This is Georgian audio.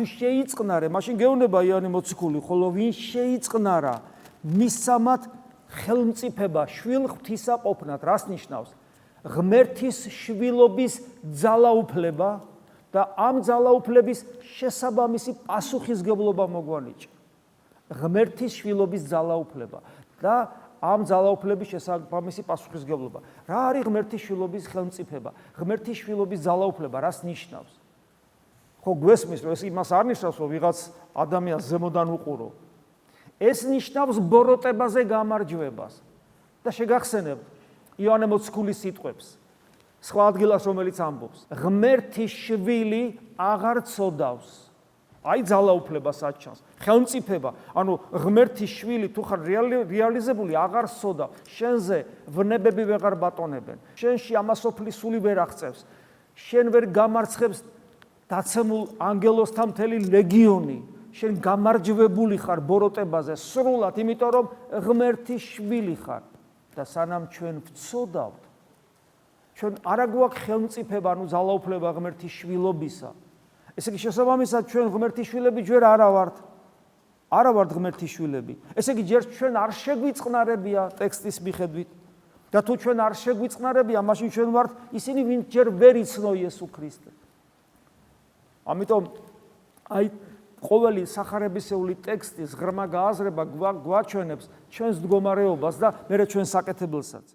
თუ შეიწყნარე, მაშინ გეუბნება იანე მოციქული, ხოლო ვინ შეიწყნარა მისამად ხელმწიფება შვილ ღვთისა ყოფნად, რას ნიშნავს? ღმერთის შვილობის ძალაუფლება და ამ ძალაუფლების შესაბამისი პასუხისგებლობა მოგვანიჭა. ღმერთის შვილობის ძალაუფლება და ამ ძალაუფლების შესაბამისი პასუხისგებლობა. რა არის ღმერთის შვილობის ხელმწიფება? ღმერთის შვილობის ძალაუფლება რას ნიშნავს? ხო გვესმის, რომ ეს იმას არ ნიშნავს, რომ ვიღაც ადამიანს ზემოდან უყურო. ეს ნიშნავს ბოროტებაზე გამარჯვებას. და შეგახსენებთ იოანე მოციქულის სიტყვებს. სხვა ადგილას რომელიც ამბობს, ღმერთის შვილი აღარ ცოდავს. აი ძალაუფლება საჩანს, ხელმწიფება, ანუ ღმერთის შვილი თუ ხარ რეალიზებული აღარ სოდა, შენზე ვნებები ვეღარ ბატონებენ. შენში ამასოფლის სული ვერ აღწევს. შენ ვერ გამარცხებს დაცემულ ანგელოსთა მთელი ლეგიონი. შენ გამარჯვებული ხარ ბოროტებაზე სრულად, იმიტომ რომ ღმერთის შვილი ხარ. და სანამ ჩვენ ვცოდავთ, ჩვენ არა გვაქვს ხელმწიფება, ანუ ძალაუფლება ღმერთის შვილობისა. ესე იგი შესაბამისად ჩვენ ღმერთის შვილები ჯერ არა ვართ ღმერთის შვილები. ესე იგი ჯერ ჩვენ არ შეგვიწყნარებია ტექსტის მიხედვით. და თუ ჩვენ არ შეგვიწყნარებია, მაშინ ჩვენ ვართ ისინი, ვინც ჯერ ვერ იცნო იესო ქრისტე. ამიტომ აი ყოველი სახარებისეული ტექსტის ღრმა გააზრება გვაჩვენებს ჩვენს მდგომარეობას და მერე ჩვენს საკეთებელსაც.